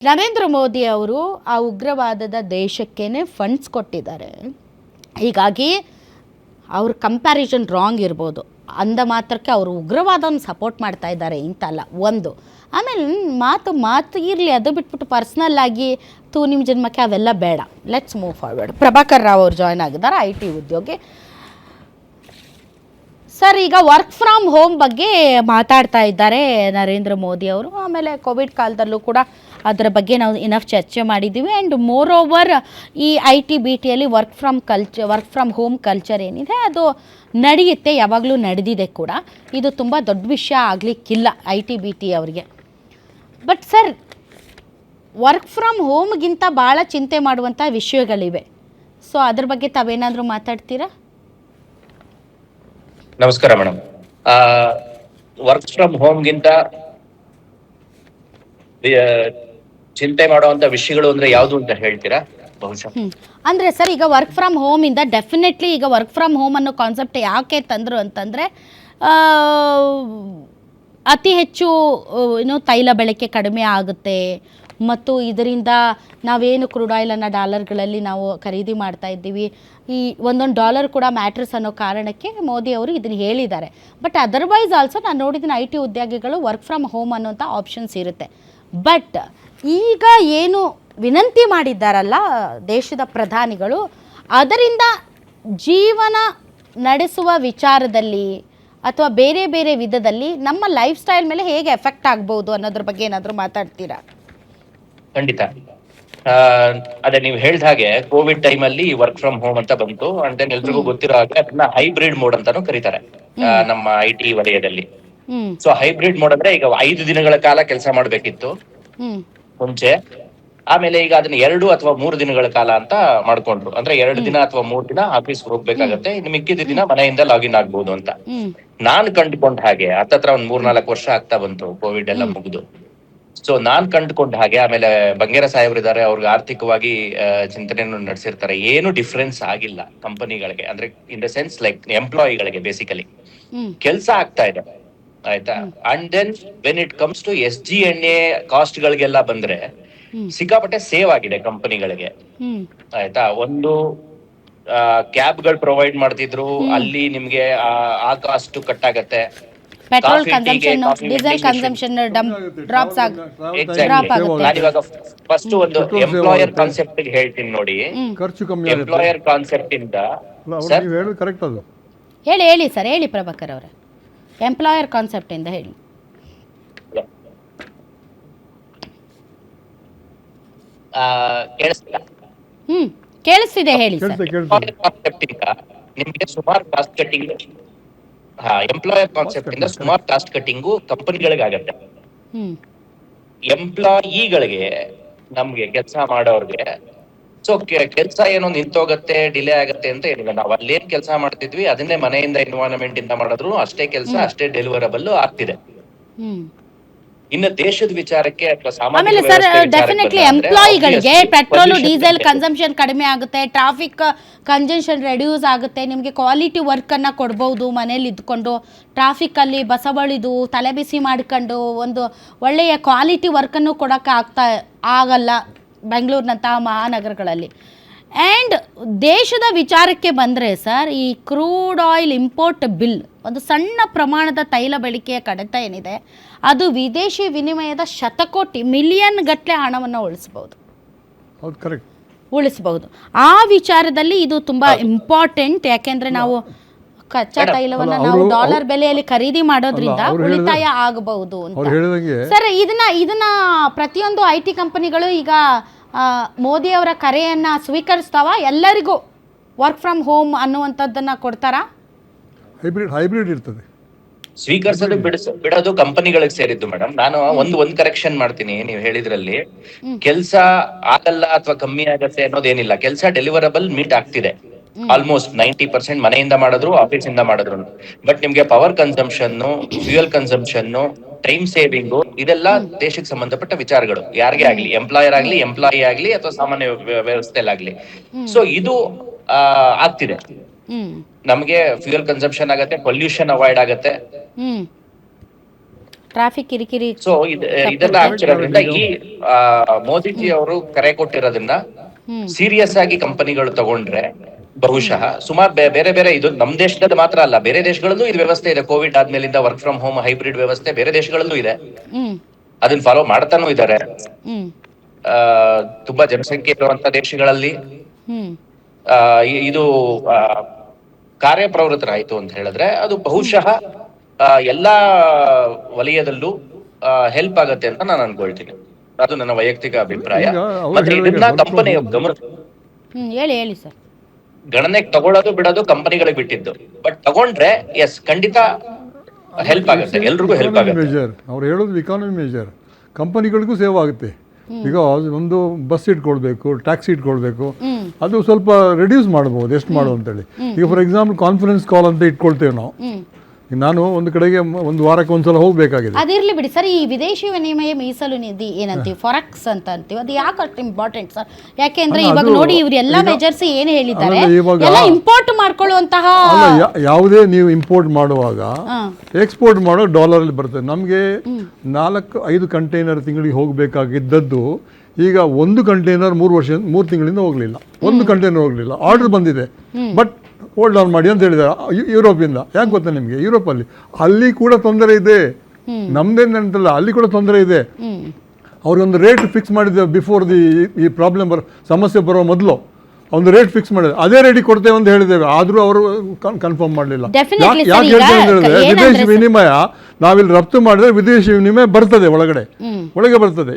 ನರೇಂದ್ರ ಮೋದಿ ಅವರು ಆ ಉಗ್ರವಾದದ ದೇಶಕ್ಕೇನೆ ಫಂಡ್ಸ್ ಕೊಟ್ಟಿದ್ದಾರೆ. ಹೀಗಾಗಿ ಅವ್ರ ಕಂಪ್ಯಾರಿಸನ್ ರಾಂಗ್ ಇರ್ಬೋದು, ಅಂದ ಮಾತ್ರಕ್ಕೆ ಅವರು ಉಗ್ರವಾದವನ್ನು ಸಪೋರ್ಟ್ ಮಾಡ್ತಾ ಇದ್ದಾರೆ ಇಂತಲ್ಲ ಒಂದು. ಆಮೇಲೆ ಮಾತು ಇರಲಿ, ಅದು ಬಿಟ್ಬಿಟ್ಟು ಪರ್ಸ್ನಲ್ ಆಗಿ ನಿಮ್ಮ ಜನ್ಮಕ್ಕೆ ಅವೆಲ್ಲ ಬೇಡ. Let's move forward. Prabhakar Rao ಅವರು ಜಾಯ್ನ್ ಆಗಿದ್ದಾರೆ, IT ಉದ್ಯೋಗಿ. ಸರ್, ಈಗ ವರ್ಕ್ ಫ್ರಮ್ ಹೋಮ್ ಬಗ್ಗೆ ಮಾತಾಡ್ತಾ ಇದ್ದಾರೆ ನರೇಂದ್ರ ಮೋದಿ ಅವರು. ಆಮೇಲೆ ಕೋವಿಡ್ ಕಾಲದಲ್ಲೂ ಕೂಡ ಅದರ ಬಗ್ಗೆ ನಾವು ಇನಫ್ ಚರ್ಚೆ ಮಾಡಿದ್ದೀವಿ. ಆ್ಯಂಡ್ ಮೋರ್ ಓವರ್ ಈ IT BTಯಲ್ಲಿ work from home culture ಏನಿದೆ ಅದು ನಡೆಯುತ್ತೆ, ಯಾವಾಗಲೂ ನಡೆದಿದೆ ಕೂಡ. ಇದು ತುಂಬ ದೊಡ್ಡ ವಿಷಯ ಆಗಲಿಕ್ಕಿಲ್ಲ IT BT ಅವರಿಗೆ. ಬಟ್ ಸರ್, ವರ್ಕ್ ಫ್ರಮ್ ಹೋಮ್ಗಿಂತ ಭಾಳ ಚಿಂತೆ ಮಾಡುವಂಥ ವಿಷಯಗಳಿವೆ. ಸೊ ಅದ್ರ ಬಗ್ಗೆ ತಾವೇನಾದರೂ ಮಾತಾಡ್ತೀರಾ? ನಮಸ್ಕಾರ ಮೇಡಮ್. ವರ್ಕ್ ಫ್ರಮ್ ಹೋಮ್ಗಿಂತ ಚಿಂತೆ ಮಾಡುವಂತ ವಿಷಯಗಳು ಅಂದ್ರೆ ಯಾವುದು ಅಂತ ಹೇಳ್ತೀರಾ? ಬಹುಶಃ ಅಂದರೆ ಸರ್, ಈಗ ವರ್ಕ್ ಫ್ರಮ್ ಹೋಮಿಂದ ಡೆಫಿನೆಟ್ಲಿ ಈಗ ವರ್ಕ್ ಫ್ರಮ್ ಹೋಮ್ ಅನ್ನೋ ಕಾನ್ಸೆಪ್ಟ್ ಯಾಕೆ ತಂದರು ಅಂತಂದರೆ, ಅತಿ ಹೆಚ್ಚು ತೈಲ ಬಳಕೆ ಕಡಿಮೆ ಆಗುತ್ತೆ, ಮತ್ತು ಇದರಿಂದ ನಾವೇನು ಕ್ರೂಡ್ ಆಯಿಲನ್ನು ಡಾಲರ್ಗಳಲ್ಲಿ ನಾವು ಖರೀದಿ ಮಾಡ್ತಾ ಇದ್ದೀವಿ, ಈ ಒಂದೊಂದು ಡಾಲರ್ ಕೂಡ ಮ್ಯಾಟ್ರಸ್ ಅನ್ನೋ ಕಾರಣಕ್ಕೆ ಮೋದಿ ಅವರು ಇದನ್ನು ಹೇಳಿದ್ದಾರೆ. ಬಟ್ ಅದರ್ವೈಸ್ ಆಲ್ಸೋ ನಾನು ನೋಡಿದ್ದೀನಿ IT ಉದ್ಯೋಗಿಗಳು ವರ್ಕ್ ಫ್ರಮ್ ಹೋಮ್ ಅನ್ನೋಂಥ ಆಪ್ಷನ್ಸ್ ಇರುತ್ತೆ. ಬಟ್ ಈಗ ಏನು ವಿನಂತಿ ಮಾಡಿದ್ದಾರಲ್ಲ ದೇಶದ ಪ್ರಧಾನಿಗಳು, ಅದರಿಂದ ಜೀವನ ನಡೆಸುವ ವಿಚಾರದಲ್ಲಿ ಅಥವಾ ಬೇರೆ ಬೇರೆ ವಿಧದಲ್ಲಿ ನಮ್ಮ ಲೈಫ್ ಸ್ಟೈಲ್ ಮೇಲೆ ಹೇಗೆ ಎಫೆಕ್ಟ್ ಆಗ್ಬೋದು ಅನ್ನೋದ್ರ ಬಗ್ಗೆ ಏನಾದರೂ ಮಾತಾಡ್ತೀರಾ? ಖಂಡಿತ. ಅದೇ ನೀವು ಹೇಳ್ದ ಹಾಗೆ ಕೋವಿಡ್ ಟೈಮ್ ಅಲ್ಲಿ ವರ್ಕ್ ಫ್ರಮ್ ಹೋಮ್ ಅಂತ ಬಂತು. ಅಂಡ್ ದೆನ್ ಎಲ್ರಿಗೂ ಗೊತ್ತಿರೋ ಹಾಗೆ ಅದನ್ನ ಹೈಬ್ರಿಡ್ ಮೋಡ್ ಅಂತಾನು ಕರೀತಾರೆ ನಮ್ಮ IT ವಲಯದಲ್ಲಿ. ಸೊ ಹೈಬ್ರಿಡ್ ಮೋಡ್ ಅಂದ್ರೆ ಈಗ 5 ದಿನಗಳ ಕಾಲ ಕೆಲಸ ಮಾಡ್ಬೇಕಿತ್ತು ಮುಂಚೆ, ಆಮೇಲೆ ಈಗ ಅದನ್ನ 2 ಅಥವಾ 3 ದಿನಗಳ ಕಾಲ ಅಂತ ಮಾಡ್ಕೊಂಡ್ರು. ಅಂದ್ರೆ 2 ದಿನ ಅಥವಾ 3 ದಿನ ಆಫೀಸ್ ಹೋಗ್ಬೇಕಾಗತ್ತೆ, ಇನ್ನು ಮಿಕ್ಕಿದ ದಿನ ಮನೆಯಿಂದ ಲಾಗಿನ್ ಆಗ್ಬೋದು ಅಂತ. ನಾನ್ ಕಂಡುಕೊಂಡ ಹಾಗೆ ಹತ್ತತ್ರ ಒಂದ್ 3-4 ವರ್ಷ ಆಗ್ತಾ ಬಂತು ಕೋವಿಡ್ ಎಲ್ಲ ಮುಗಿದು. ಸೊ ನಾನ್ ಕಂಡುಕೊಂಡ ಹಾಗೆ, ಆಮೇಲೆ ಬಂಗೇರ ಸಾಹೇಬ್ರಿದ್ದಾರೆ, ಅವ್ರಿಗೆ ಆರ್ಥಿಕವಾಗಿ ಚಿಂತನೆಯನ್ನು ನಡೆಸಿರ್ತಾರೆ, ಏನು ಡಿಫ್ರೆನ್ಸ್ ಆಗಿಲ್ಲ ಕಂಪನಿಗಳಿಗೆ. ಅಂದ್ರೆ ಇನ್ ದ ಸೆನ್ಸ್ ಲೈಕ್ ಎಂಪ್ಲಾಯಿಗಳಿಗೆ ಬೇಸಿಕಲಿ ಕೆಲಸ ಆಗ್ತಾ ಇದೆ, ಆಯ್ತಾ. And then when it comes to SG&A cost ಗಳಿಗೆಲ್ಲ ಬಂದ್ರೆ ಸಿಕ್ಕಾಪಟ್ಟೆ ಸೇವ್ ಆಗಿದೆ ಕಂಪನಿಗಳಿಗೆ, ಆಯ್ತಾ. ಒಂದು ಕ್ಯಾಬ್ ಗಳು ಪ್ರೊವೈಡ್ ಮಾಡ್ತಿದ್ರು, ಅಲ್ಲಿ ನಿಮ್ಗೆ ಆ ಕಾಸ್ಟ್ ಕಟ್ ಆಗತ್ತೆ. Petrol consumption, diesel consumption drop ಆಗುತ್ತೆ. ನಾನಿವಾಗ ಫಸ್ಟ್ ಒಂದು ಎಂಪ್ಲಾಯರ್ ಕಾನ್ಸೆಪ್ಟ್ ಹೇಳ್ತೀನಿ ನೋಡಿ. ಖರ್ಚು ಕಮ್ಮಿ, ಎಂಪ್ಲಾಯರ್ ಕಾನ್ಸೆಪ್ಟ್ ಇಂದ ಕರೆಕ್ಟ್ ಅದು ಹೇಳಿ ಸರ್, ಹೇಳಿ ಪ್ರಭಾಕರ್ ಅವರೇ, ಎಂಪ್ಲಾಯರ್ ಕಾನ್ಸೆಪ್ಟ್ ಇಂದ ಹೇಳಿ. ಕೇಳಿಸ್ತಿದೆ, ಹೇಳಿ ಸರ್. ಕಾನ್ಸೆಪ್ಟ್ ಇಂದ ನಿಮ್ಗೆ ಸುಮಾರು ಕಾಸ್ಟ್ ಕಟ್ಟಿಂಗ್, ಎಂಪ್ಲಾಯರ್ ಕಾನ್ಸೆಪ್ಟ್ ಇಂದ ಸುಮಾರು ಕಾಸ್ಟ್ ಕಟ್ಟಿಂಗು ಕಂಪನಿಗಳಿಗೆ ಆಗತ್ತೆ. ಎಂಪ್ಲಾಯಿಗಳಿಗೆ, ನಮ್ಗೆ ಕೆಲಸ ಮಾಡೋರ್ಗೆ, ಸೊ ಕೆಲಸ ಏನೋ ನಿಂತೋಗತ್ತೆ, ಡಿಲೇ ಆಗತ್ತೆ ಅಂತ ಏನಿಲ್ಲ. ನಾವು ಅಲ್ಲೇನ್ ಕೆಲಸ ಮಾಡ್ತಿದ್ವಿ ಅದನ್ನೇ ಮನೆಯಿಂದ ಎನ್ವೈರನ್ಮೆಂಟ್ ಇಂದ ಮಾಡಿದ್ರು ಅಷ್ಟೇ ಕೆಲಸ, ಅಷ್ಟೇ ಡೆಲಿವರಬಲ್ ಆಗ್ತಿದೆ. ಇನ್ನು ದೇಶದ ವಿಚಾರಕ್ಕೆ ಅಥವಾ ಆಮೇಲೆ ಸರ್, ಡೆಫಿನೆಟ್ಲಿ ಎಂಪ್ಲಾಯಿಗಳಿಗೆ ಪೆಟ್ರೋಲ್ ಡೀಸೆಲ್ ಕನ್ಸಂಪ್ಷನ್ ಕಡಿಮೆ ಆಗುತ್ತೆ, ಟ್ರಾಫಿಕ್ ಕಂಜೆಷನ್ ರೆಡ್ಯೂಸ್ ಆಗುತ್ತೆ, ನಿಮಗೆ ಕ್ವಾಲಿಟಿ ವರ್ಕನ್ನು ಕೊಡ್ಬೋದು. ಮನೇಲಿ ಇದ್ಕೊಂಡು ಟ್ರಾಫಿಕ್ಕಲ್ಲಿ ಬಸವಳಿದು ತಲೆ ಬಿಸಿ ಮಾಡ್ಕೊಂಡು ಒಂದು ಒಳ್ಳೆಯ ಕ್ವಾಲಿಟಿ ವರ್ಕನ್ನು ಕೊಡೋಕ್ಕೆ ಆಗಲ್ಲ ಬೆಂಗಳೂರಿನಂತಹ ಮಹಾನಗರಗಳಲ್ಲಿ. ಆ್ಯಂಡ್ ದೇಶದ ವಿಚಾರಕ್ಕೆ ಬಂದರೆ ಸರ್, ಈ ಕ್ರೂಡ್ ಆಯಿಲ್ ಇಂಪೋರ್ಟ್ ಬಿಲ್, ಒಂದು ಸಣ್ಣ ಪ್ರಮಾಣದ ತೈಲ ಬಳಕೆಯ ಕಡಿತ ಏನಿದೆ ಅದು ವಿದೇಶಿ ವಿನಿಮಯದ ಶತಕೋಟಿ ಮಿಲಿಯನ್ ಗಟ್ಟಲೆ ಹಣವನ್ನು ಉಳಿಸಬಹುದು. ಆ ವಿಚಾರದಲ್ಲಿ ಇದು ತುಂಬ ಇಂಪಾರ್ಟೆಂಟ್. ಯಾಕೆಂದರೆ ನಾವು ಕಚ್ಚಾ ತೈಲವನ್ನು ನಾವು ಡಾಲರ್ ಬೆಲೆಯಲ್ಲಿ ಖರೀದಿ ಮಾಡೋದ್ರಿಂದ ಉಳಿತಾಯ ಆಗಬಹುದು ಅಂತ. ಸರ್, ಇದನ್ನ ಪ್ರತಿಯೊಂದು IT ಕಂಪನಿಗಳು ಈಗ ಮೋದಿ ಅವರ ಕರೆಯನ್ನು ಸ್ವೀಕರಿಸ್ತಾವ? ಎಲ್ಲರಿಗೂ ವರ್ಕ್ ಫ್ರಮ್ ಹೋಮ್ ಅನ್ನುವಂಥದ್ದನ್ನು ಕೊಡ್ತಾರಾ? ಹೈಬ್ರಿಡ್ ಇರ್ತದೆ. ಸ್ವೀಕರಿಸೋದು ಬಿಡೋದು ಕಂಪನಿಗಳಿಗೆ ಸೇರಿದ್ದು ಮೇಡಮ್. ನಾನು ಒಂದ್ ಕರೆಕ್ಷನ್ ಮಾಡ್ತೀನಿ. ನೀವು ಹೇಳಿದ್ರಲ್ಲಿ ಕೆಲಸ ಆಗಲ್ಲ ಅಥವಾ ಕಮ್ಮಿ ಆಗತ್ತೆ ಅನ್ನೋದೇನಿಲ್ಲ. ಕೆಲಸ ಡೆಲಿವರಬಲ್ ಮೀಟ್ ಆಗ್ತಿದೆ ಆಲ್ಮೋಸ್ಟ್ 90% ಮನೆಯಿಂದ ಮಾಡಿದ್ರು, ಆಫೀಸಿಂದ ಮಾಡಿದ್ರು. ಬಟ್ ನಿಮ್ಗೆ power consumption, fuel consumption, time saving, ಇದೆಲ್ಲ ದೇಶಕ್ಕೆ ಸಂಬಂಧಪಟ್ಟ ವಿಚಾರಗಳು. ಯಾರಿಗೆ ಆಗ್ಲಿ, ಎಂಪ್ಲಾಯಿ ಆಗ್ಲಿ ಅಥವಾ ಸಾಮಾನ್ಯ ವ್ಯವಸ್ಥೆಲಾಗ್ಲಿ. ಸೊ ಇದು ಆಗ್ತಿದೆ. ನಮಗೆ ಫ್ಯೂಯಲ್ ಕನ್ಸಂಪ್ಷನ್ ಆಗತ್ತೆ, ಪೊಲ್ಯೂಷನ್ ಅವಾಯ್ಡ್ ಆಗತ್ತೆ. ಟ್ರಾಫಿಕ್ ಕಿರಿಕಿರಿ. ಸೊ ಇದೆಲ್ಲ ಆಗ್ತಿರೋದ್ರಿಂದ ಈ ಮೋದಿಜಿ ಅವರು ಕರೆ ಕೊಟ್ಟಿರೋದನ್ನ ಸೀರಿಯಸ್ ಆಗಿ ಕಂಪನಿಗಳು ತಗೊಂಡ್ರೆ ಬಹುಶಃ ಸುಮಾರು ಬೇರೆ ಬೇರೆ, ಇದು ನಮ್ ದೇಶದಲ್ಲಿ ಮಾತ್ರ ಅಲ್ಲ, ಬೇರೆ ದೇಶಗಳಲ್ಲೂ ಇದು ವ್ಯವಸ್ಥೆ ಇದೆ. ಕೋವಿಡ್ ಆದ್ಮೇಲಿಂದ ವರ್ಕ್ ಫ್ರಮ್ ಹೋಮ್ ಹೈಬ್ರಿಡ್ ವ್ಯವಸ್ಥೆ ಬೇರೆ ದೇಶಗಳಲ್ಲೂ ಇದೆ. ಹ್ಮ್ ಅದನ್ನ ಫಾಲೋ ಮಾಡ್ತಾನೂ ಇದ್ದಾರೆ. ಹ್ಮ್ ತುಂಬಾ ಜನಸಂಖ್ಯೆ ಇರುವಂತ ದೇಶಗಳಲ್ಲಿ ಹ್ಮ್ ಇದು ಕಾರ್ಯಪ್ರವೃತ್ತರಾಯ್ತು ಅಂತ ಹೇಳಿದ್ರೆ ಅದು ಬಹುಶಃ ಎಲ್ಲಾ ವಲಯದಲ್ಲೂ ಹೆಲ್ಪ್ ಆಗತ್ತೆ ಅಂತ ನಾನು ಅನ್ಕೊಳ್ತೀನಿ. ಅದು ನನ್ನ ವೈಯಕ್ತಿಕ ಅಭಿಪ್ರಾಯ. ಈಗ ಅವ್ರು ಮತ್ತೆ ಇದನ್ನ ಹೇಳಿದಾಗೆ ಕಂಪನಿ ಹೇಳಿ ಸರ್. ಗಣನೆಗೆ ತಗೊಳ್ಳೋದು ಬಿಡೋದು ಕಂಪನಿಗಳಿಗೆ ಬಿಟ್ಟಿದ್ದು. ಬಟ್ ತಗೊಂಡ್ರೆ ಎಸ್ ಖಂಡಿತ ಹೆಲ್ಪ್ ಆಗುತ್ತೆ, ಎಲ್ರಿಗೂ ಹೆಲ್ಪ್ ಆಗುತ್ತೆ. ಮೇಜರ್ ಅವ್ರು ಹೇಳೋದು ಇಕಾನಮಿ ಮೇಜರ್, ಕಂಪನಿಗಳಿಗೂ ಸೇವ್ ಆಗುತ್ತೆ. ಬಿಕಾಸ್ ಒಂದು ಬಸ್ ಇಟ್ಕೊಳ್ಬೇಕು, ಟ್ಯಾಕ್ಸಿ ಇಟ್ಕೊಳ್ಬೇಕು, ಅದು ಸ್ವಲ್ಪ ರಿಡ್ಯೂಸ್ ಮಾಡ್ಬೋದು ಎಷ್ಟು ಮಾಡು ಅಂತೇಳಿ. ಈಗ ಫಾರ್ ಎಕ್ಸಾಂಪಲ್ ಕಾನ್ಫರೆನ್ಸ್ ಕಾಲ್ ಅಂತ ಇಟ್ಕೊಳ್ತೇವೆ ನಾವು. ನಾನು ಒಂದು ಕಡೆಗೆ ಒಂದು ವಾರಕ್ಕೆ ಒಂದ್ಸಲ ಹೋಗ್ಬೇಕಾಗಿದೆ. ಅದಿರ್ಲಿ ಬಿಡಿ ಸರ್, ಈ ವಿದೇಶಿ ವಿನಿಮಯ ಮೀಸಲು ನಿಧಿ ಏನಂತೀವಿ, ಫಾರೆಕ್ಸ್ ಅಂತ ಅಂತೀವಿ, ಅದು ಯಾಕೆ ಅಷ್ಟು ಇಂಪಾರ್ಟೆಂಟ್ ಸರ್? ಯಾಕೆಂದ್ರೆ ಇವಾಗ ನೋಡಿ ಇವರೆಲ್ಲ ಮೆಜರ್ಸ್ ಏನು ಹೇಳಿದ್ದಾರೆ, ಎಲ್ಲ ಇಂಪೋರ್ಟ್ ಮಾಡ್ಕೊಳ್ಳುವಂತಹ ಅಲ್ಲ, ಯಾವುದೇ ನೀವು ಇಂಪೋರ್ಟ್ ಮಾಡುವಾಗ ಎಕ್ಸ್ಪೋರ್ಟ್ ಮಾಡೋ ಡಾಲರಲ್ಲಿ ಬರ್ತದೆ. ನಮಗೆ 4-5 ಕಂಟೈನರ್ ತಿಂಗಳಿಗೆ ಹೋಗಬೇಕಾಗಿದ್ದದ್ದು ಈಗ 1 ಕಂಟೈನರ್ 3 ತಿಂಗಳಿಂದ ಹೋಗಲಿಲ್ಲ, 1 ಕಂಟೈನರ್ ಹೋಗಲಿಲ್ಲ. ಆರ್ಡರ್ ಬಂದಿದೆ, ಬಟ್ ಹೋಲ್ಡ್ ಆನ್ ಮಾಡಿ ಅಂತ ಹೇಳಿದ್ದಾರೆ ಯುರೋಪಿಂದ. ಯಾಕೆ ಗೊತ್ತಾ ನಿಮಗೆ, ಯುರೋಪಲ್ಲಿ ಅಲ್ಲಿ ಕೂಡ ತೊಂದರೆ ಇದೆ, ನಮ್ದೇನಂತಲ್ಲ, ಅಲ್ಲಿ ಕೂಡ ತೊಂದರೆ ಇದೆ. ಅವ್ರಿಗೊಂದು ರೇಟ್ ಫಿಕ್ಸ್ ಮಾಡಿದ್ದೆ ಬಿಫೋರ್ ಈ ಪ್ರಾಬ್ಲಮ್ ಸಮಸ್ಯೆ ಬರೋ ಮೊದಲು ಒಂದು ರೇಟ್ ಫಿಕ್ಸ್ ಮಾಡಿದೆ, ಅದೇ ರೇಟಿಗೆ ಕೊಡ್ತೇವೆ ಅಂತ ಹೇಳಿದ್ದೇವೆ. ಆದರೂ ಅವರು ಕನ್ಫರ್ಮ್ ಮಾಡಲಿಲ್ಲ. Definitely ಯಾಕೆ sir, ಹೇಳ್ತೇವೆ ಅಂತ ಹೇಳಿದ್ರೆ, ಏನಂದ್ರೆ ವಿದೇಶಿ ವಿನಿಮಯ ನಾವಿಲ್ಲಿ ರಫ್ತು ಮಾಡಿದ್ರೆ ವಿದೇಶಿ ವಿನಿಮಯ ಬರ್ತದೆ, ಒಳಗೆ ಬರ್ತದೆ.